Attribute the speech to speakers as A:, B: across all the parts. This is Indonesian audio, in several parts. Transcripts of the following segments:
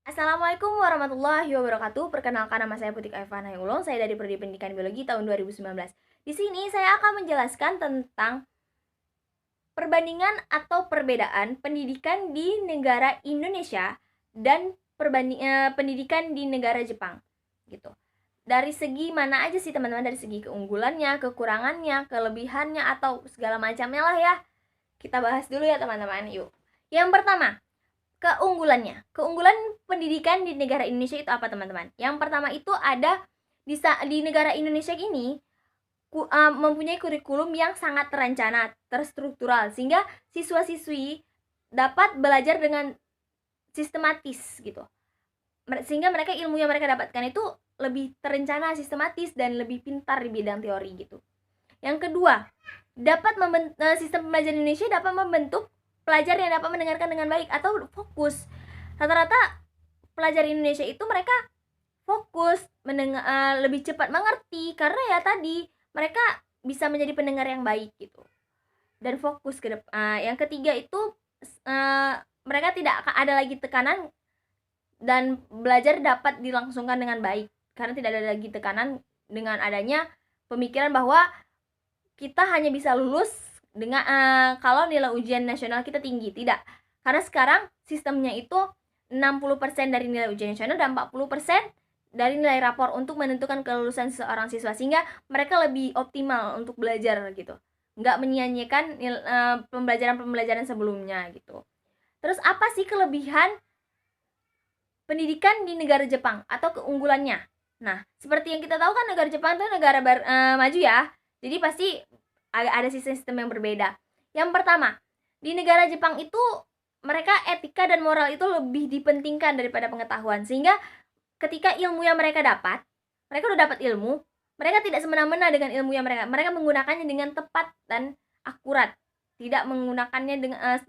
A: Assalamualaikum warahmatullahi wabarakatuh. Perkenalkan, nama saya Putri Aifana Ulung. Saya dari Prodi Pendidikan Biologi tahun 2019. Di sini saya akan menjelaskan tentang perbandingan atau perbedaan pendidikan di negara Indonesia dan pendidikan di negara Jepang. Gitu. Dari segi mana aja sih teman-teman? Dari segi keunggulannya, kekurangannya, kelebihannya, atau segala macamnya lah ya. Kita bahas dulu ya teman-teman. Yuk. Yang pertama, keunggulan pendidikan di negara Indonesia itu apa teman-teman? Yang pertama itu ada di negara Indonesia ini mempunyai kurikulum yang sangat terencana, terstruktural, sehingga siswa-siswi dapat belajar dengan sistematis gitu. Sehingga mereka ilmu yang mereka dapatkan itu lebih terencana, sistematis, dan lebih pintar di bidang teori gitu. Yang kedua, sistem pembelajaran Indonesia dapat membentuk pelajar yang dapat mendengarkan dengan baik atau fokus. Rata-rata pelajar Indonesia itu mereka fokus, lebih cepat mengerti karena ya tadi mereka bisa menjadi pendengar yang baik gitu dan fokus ke depan. Yang ketiga itu mereka tidak akan ada lagi tekanan dan belajar dapat dilangsungkan dengan baik karena tidak ada lagi tekanan dengan adanya pemikiran bahwa kita hanya bisa lulus dengan kalau nilai ujian nasional kita tinggi. Tidak, karena sekarang sistemnya itu 60% dari nilai ujian nasional dan 40% dari nilai rapor untuk menentukan kelulusan seorang siswa, sehingga mereka lebih optimal untuk belajar gitu, nggak menyia-nyiakan pembelajaran sebelumnya gitu. Terus apa sih kelebihan pendidikan di negara Jepang atau keunggulannya? Nah, seperti yang kita tahu kan negara Jepang itu negara maju ya. Jadi pasti ada sistem yang berbeda. Yang pertama, di negara Jepang itu mereka etika dan moral itu lebih dipentingkan daripada pengetahuan. Sehingga ketika ilmu yang mereka dapat, mereka udah dapat ilmu, mereka tidak semena-mena dengan ilmu yang mereka menggunakannya dengan tepat dan akurat. Tidak menggunakannya dengan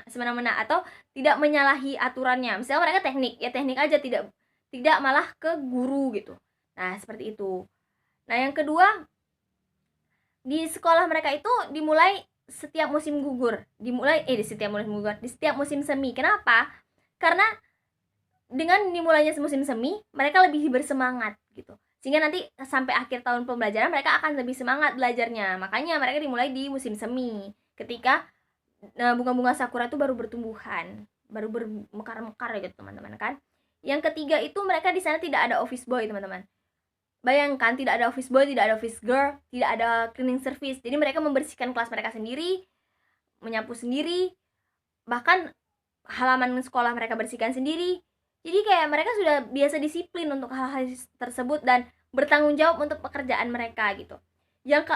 A: semena-mena atau tidak menyalahi aturannya. Misalnya mereka teknik, ya teknik aja, tidak malah ke guru gitu. Nah, seperti itu. Nah, yang kedua, di sekolah mereka itu dimulai setiap musim gugur. Di setiap musim semi. Kenapa? Karena dengan dimulainya musim semi, mereka lebih bersemangat gitu. Sehingga nanti sampai akhir tahun pembelajaran mereka akan lebih semangat belajarnya. Makanya mereka dimulai di musim semi. Ketika bunga-bunga sakura itu baru bertumbuhan, baru bermekar-mekar gitu teman-teman kan. Yang ketiga itu mereka di sana tidak ada office boy teman-teman. Bayangkan, tidak ada office boy, tidak ada office girl, tidak ada cleaning service. Jadi mereka membersihkan kelas mereka sendiri, menyapu sendiri, bahkan halaman sekolah mereka bersihkan sendiri. Jadi kayak mereka sudah biasa disiplin untuk hal-hal tersebut dan bertanggung jawab untuk pekerjaan mereka gitu. Yang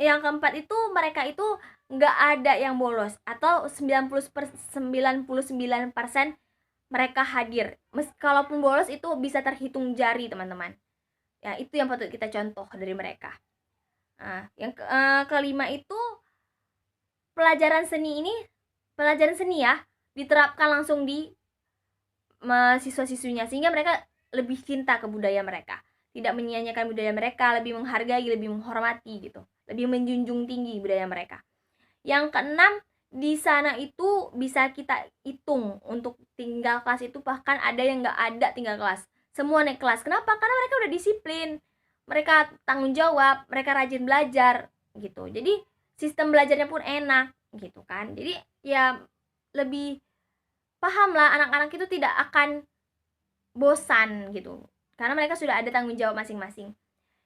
A: keempat itu mereka itu nggak ada yang bolos atau 99% mereka hadir. Kalaupun bolos itu bisa terhitung jari teman-teman. Ya itu yang patut kita contoh dari mereka. Nah, yang kelima itu pelajaran seni ya diterapkan langsung di siswa-siswinya, sehingga mereka lebih cinta ke budaya mereka, tidak menyia-nyiakan budaya mereka, lebih menghargai, lebih menghormati gitu, lebih menjunjung tinggi budaya mereka. Yang keenam, di sana itu bisa kita hitung untuk tinggal kelas itu, bahkan ada yang nggak ada tinggal kelas, semua naik kelas. Kenapa? Karena mereka udah disiplin, mereka tanggung jawab, mereka rajin belajar gitu. Jadi sistem belajarnya pun enak gitu kan. Jadi ya lebih paham lah, anak-anak itu tidak akan bosan gitu karena mereka sudah ada tanggung jawab masing-masing.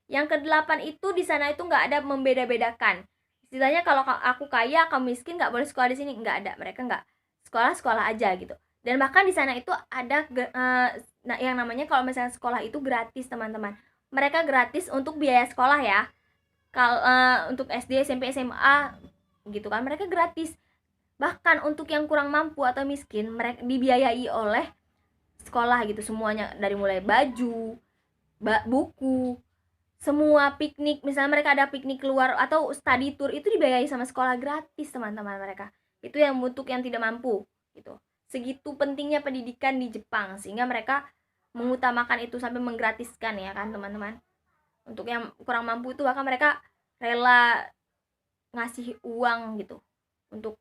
A: Yang kedelapan itu di sana itu nggak ada membeda-bedakan. Istilahnya kalau aku kaya, kamu miskin, nggak boleh sekolah di sini, nggak ada. Mereka nggak, sekolah aja gitu. Dan bahkan di sana itu ada yang namanya kalau misalnya sekolah itu gratis teman-teman. Mereka gratis untuk biaya sekolah ya. Kalau untuk SD, SMP, SMA gitu kan mereka gratis. Bahkan untuk yang kurang mampu atau miskin, mereka dibiayai oleh sekolah gitu semuanya, dari mulai baju, buku, semua piknik. Misalnya mereka ada piknik keluar atau study tour, itu dibiayai sama sekolah gratis teman-teman mereka. Itu yang untuk yang tidak mampu gitu. Segitu pentingnya pendidikan di Jepang, sehingga mereka mengutamakan itu sampai menggratiskan ya kan teman-teman. Untuk yang kurang mampu itu bahkan mereka rela ngasih uang gitu untuk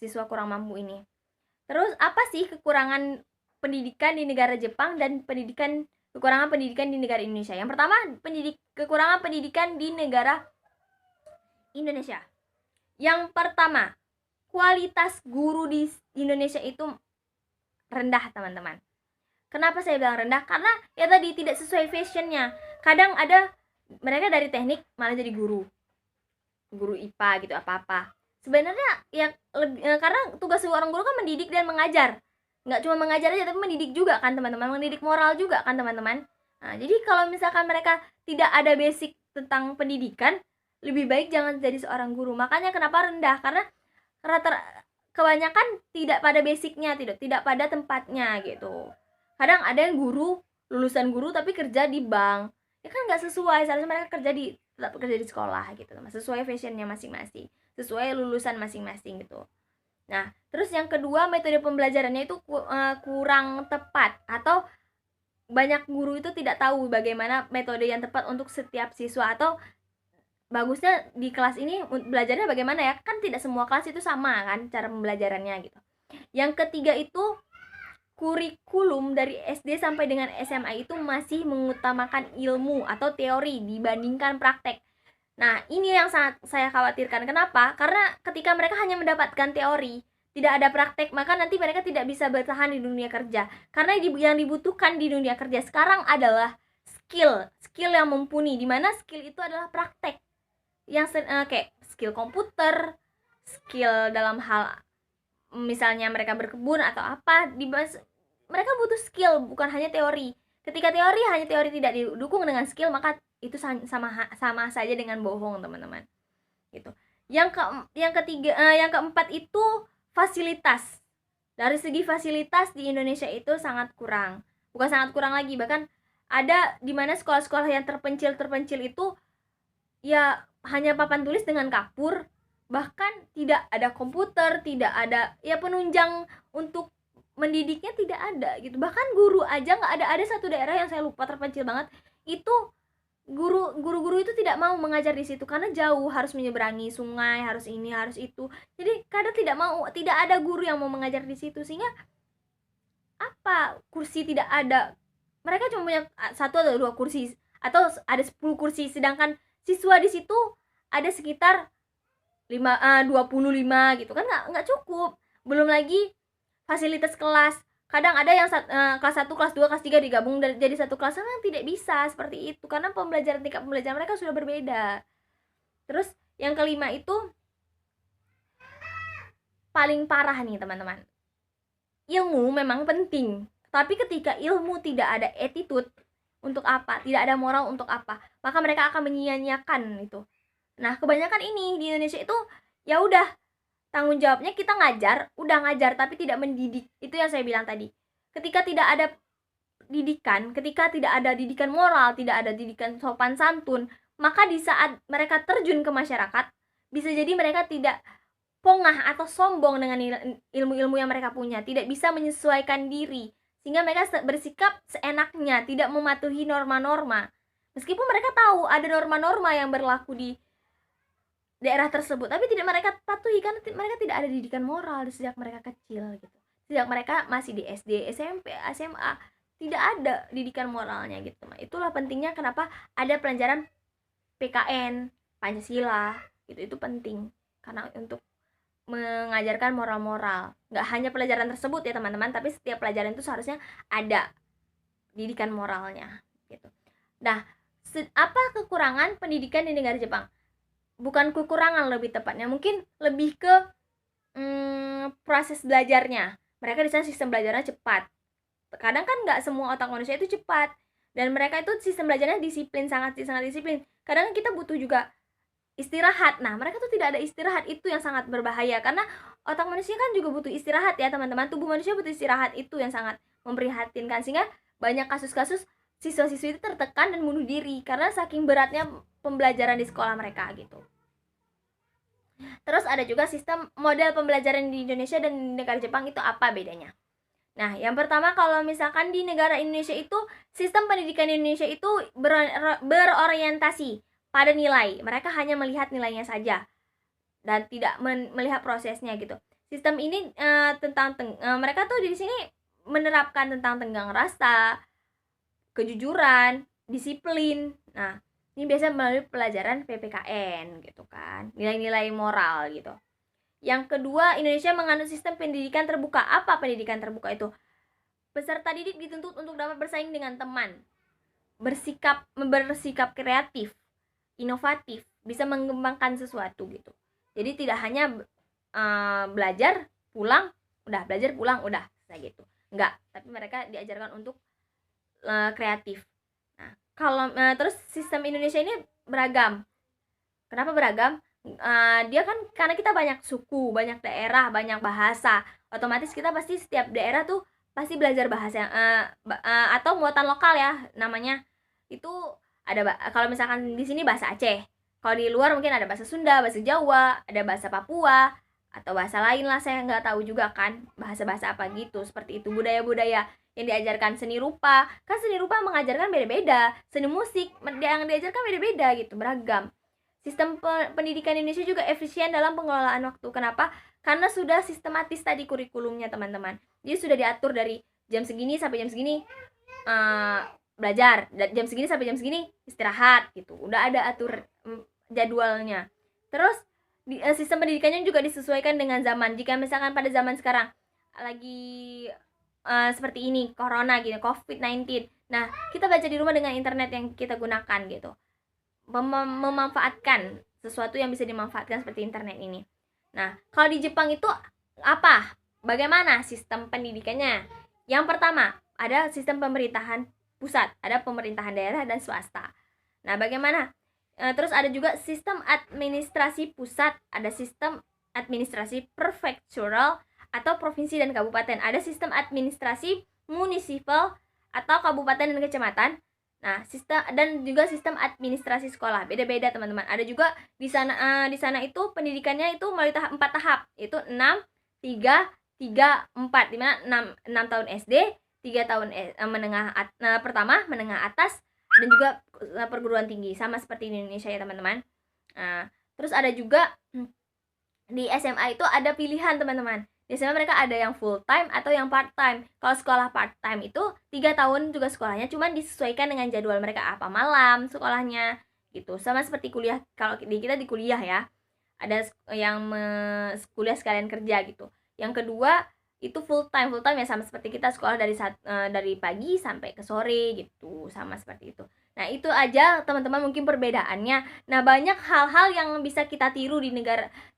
A: siswa kurang mampu ini. Terus apa sih kekurangan pendidikan di negara Jepang dan kekurangan pendidikan di negara Indonesia. Yang pertama, kekurangan pendidikan di negara Indonesia. Yang pertama, kualitas guru di Indonesia itu rendah, teman-teman. Kenapa saya bilang rendah? Karena ya tadi tidak sesuai fashionnya. Kadang ada mereka dari teknik malah jadi guru IPA gitu, apa-apa. Sebenarnya ya karena tugas seorang guru kan mendidik dan mengajar. Nggak cuma mengajar aja, tapi mendidik juga kan teman-teman, mendidik moral juga kan teman-teman. Nah, jadi kalau misalkan mereka tidak ada basic tentang pendidikan, lebih baik jangan jadi seorang guru. Makanya kenapa rendah? Karena kebanyakan tidak pada basicnya, tidak pada tempatnya gitu. Kadang ada yang lulusan guru tapi kerja di bank, ya kan nggak sesuai. Seharusnya mereka tetap kerja di sekolah gitu, sesuai fashionnya masing-masing, sesuai lulusan masing-masing gitu. Nah, terus yang kedua, metode pembelajarannya itu kurang tepat, atau banyak guru itu tidak tahu bagaimana metode yang tepat untuk setiap siswa, atau bagusnya di kelas ini belajarnya bagaimana ya, kan tidak semua kelas itu sama kan cara pembelajarannya gitu. Yang ketiga itu, kurikulum dari SD sampai dengan SMA itu masih mengutamakan ilmu atau teori dibandingkan praktek. Nah, ini yang sangat saya khawatirkan. Kenapa? Karena ketika mereka hanya mendapatkan teori, tidak ada praktek, maka nanti mereka tidak bisa bertahan di dunia kerja. Karena yang dibutuhkan di dunia kerja sekarang adalah skill yang mumpuni, dimana skill itu adalah praktek. Yang kayak skill komputer, skill dalam hal misalnya mereka berkebun atau apa, mereka butuh skill, bukan hanya teori. Ketika hanya teori tidak didukung dengan skill, maka itu sama saja dengan bohong, teman-teman. Gitu. Yang keempat itu fasilitas. Dari segi fasilitas di Indonesia itu sangat kurang. Bukan sangat kurang lagi, bahkan ada di mana sekolah-sekolah yang terpencil itu ya hanya papan tulis dengan kapur, bahkan tidak ada komputer, tidak ada ya penunjang untuk mendidiknya, tidak ada gitu. Bahkan guru aja nggak ada satu daerah yang saya lupa, terpencil banget, itu guru itu tidak mau mengajar di situ karena jauh, harus menyeberangi sungai, harus ini, harus itu. Jadi kadang tidak ada guru yang mau mengajar di situ, sehingga apa, kursi tidak ada. Mereka cuma punya 1 atau 2 kursi, atau ada 10 kursi, sedangkan siswa di situ ada sekitar 25 gitu kan, nggak cukup. Belum lagi fasilitas kelas. Kadang ada yang kelas 1, kelas 2, kelas 3 digabung jadi satu kelas, kan tidak bisa seperti itu karena tingkat pembelajaran mereka sudah berbeda. Terus yang kelima itu paling parah nih, teman-teman. Ilmu memang penting, tapi ketika ilmu tidak ada attitude, untuk apa? Tidak ada moral, untuk apa? Maka mereka akan menyia-nyiakan itu. Nah, kebanyakan ini di Indonesia itu ya udah, tanggung jawabnya kita udah ngajar tapi tidak mendidik. Itu yang saya bilang tadi. Ketika tidak ada didikan moral, tidak ada didikan sopan santun, maka di saat mereka terjun ke masyarakat, bisa jadi mereka tidak pongah atau sombong dengan ilmu-ilmu yang mereka punya, tidak bisa menyesuaikan diri, sehingga mereka bersikap seenaknya, tidak mematuhi norma-norma. Meskipun mereka tahu ada norma-norma yang berlaku di daerah tersebut, tapi tidak mereka patuhi karena mereka tidak ada didikan moral sejak mereka kecil gitu. Sejak mereka masih di SD, SMP, SMA, tidak ada didikan moralnya gitu. Itulah pentingnya kenapa ada pelajaran PKN, Pancasila gitu. Itu penting karena untuk mengajarkan moral-moral. Nggak hanya pelajaran tersebut ya teman-teman, tapi setiap pelajaran itu seharusnya ada didikan moralnya gitu. Nah, apa kekurangan pendidikan di negara Jepang? Bukan kekurangan, lebih tepatnya mungkin lebih ke proses belajarnya. Mereka di sana sistem belajarnya cepat. Kadang kan nggak semua otak manusia itu cepat, dan mereka itu sistem belajarnya disiplin, sangat disiplin. Kadang kita butuh juga istirahat. Nah, mereka tuh tidak ada istirahat, itu yang sangat berbahaya karena otak manusia kan juga butuh istirahat ya teman-teman. Tubuh manusia butuh istirahat, itu yang sangat memprihatinkan, sehingga banyak kasus-kasus siswa-siswi itu tertekan dan bunuh diri karena saking beratnya pembelajaran di sekolah mereka gitu. Terus ada juga sistem model pembelajaran di Indonesia dan di negara Jepang, itu apa bedanya? Nah, yang pertama, kalau misalkan di negara Indonesia itu sistem pendidikan di Indonesia itu berorientasi pada nilai. Mereka hanya melihat nilainya saja dan tidak melihat prosesnya gitu. Sistem ini mereka tuh di sini menerapkan tentang tenggang rasa, kejujuran, disiplin. Nah, ini biasa melalui pelajaran PPKN gitu kan, nilai-nilai moral gitu. Yang kedua, Indonesia menganut sistem pendidikan terbuka. Apa pendidikan terbuka itu? Peserta didik dituntut untuk dapat bersaing dengan teman, bersikap kreatif, inovatif, bisa mengembangkan sesuatu gitu. Jadi tidak hanya belajar pulang udah kayak gitu, enggak, tapi mereka diajarkan untuk kreatif. Nah, kalau terus sistem Indonesia ini beragam. Kenapa beragam? Dia kan karena kita banyak suku, banyak daerah, banyak bahasa, otomatis kita pasti setiap daerah tuh pasti belajar bahasa atau muatan lokal ya namanya. Itu ada kalau misalkan di sini bahasa Aceh, kalau di luar mungkin ada bahasa Sunda, bahasa Jawa, ada bahasa Papua atau bahasa lain lah, saya nggak tahu juga kan bahasa-bahasa apa gitu. Seperti itu budaya-budaya yang diajarkan. Seni rupa kan, seni rupa mengajarkan beda-beda, seni musik yang diajarkan beda-beda gitu, beragam. Sistem pendidikan Indonesia juga efisien dalam pengelolaan waktu. Kenapa? Karena sudah sistematis tadi kurikulumnya teman-teman. Jadi sudah diatur dari jam segini sampai jam segini belajar, jam segini sampai jam segini istirahat gitu. Udah ada atur jadwalnya. Terus sistem pendidikannya juga disesuaikan dengan zaman. Jika misalkan pada zaman sekarang lagi seperti ini, corona gitu, COVID-19. Nah, kita belajar di rumah dengan internet yang kita gunakan gitu. Memanfaatkan sesuatu yang bisa dimanfaatkan seperti internet ini. Nah, kalau di Jepang itu apa? Bagaimana sistem pendidikannya? Yang pertama, ada sistem pemerintahan pusat, ada pemerintahan daerah dan swasta. Nah, bagaimana? Terus ada juga sistem administrasi pusat, ada sistem administrasi prefectural atau provinsi dan kabupaten, ada sistem administrasi munisipal atau kabupaten dan kecamatan. Nah, sistem dan juga sistem administrasi sekolah beda-beda teman-teman. Ada juga di sana itu pendidikannya itu melalui 4 tahap, yaitu 6, 3, 3, 4. Di mana 6 tahun SD, 3 tahun menengah pertama, menengah atas, dan juga perguruan tinggi, sama seperti di Indonesia ya teman-teman. Nah, terus ada juga di SMA itu ada pilihan teman-teman. Di SMA mereka ada yang full time atau yang part time. Kalau sekolah part time itu 3 tahun juga sekolahnya, cuman disesuaikan dengan jadwal mereka, apa malam sekolahnya gitu. Sama seperti kuliah, kalau di kita di kuliah ya, ada yang kuliah sekalian kerja gitu. Yang kedua itu full time ya, sama seperti kita sekolah dari pagi sampai ke sore gitu, sama seperti itu. Nah, itu aja teman-teman mungkin perbedaannya. Nah, banyak hal-hal yang bisa kita tiru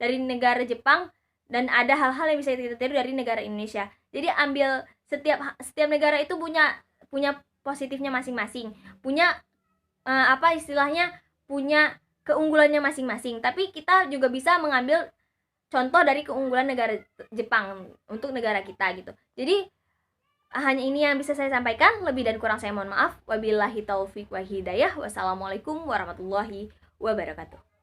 A: dari negara Jepang, dan ada hal-hal yang bisa kita tiru dari negara Indonesia. Jadi ambil setiap negara itu punya positifnya masing-masing, punya punya keunggulannya masing-masing. Tapi kita juga bisa mengambil contoh dari keunggulan negara Jepang untuk negara kita gitu. Jadi hanya ini yang bisa saya sampaikan, lebih dan kurang saya mohon maaf. Wabillahi taufik wa hidayah. Wassalamualaikum warahmatullahi wabarakatuh.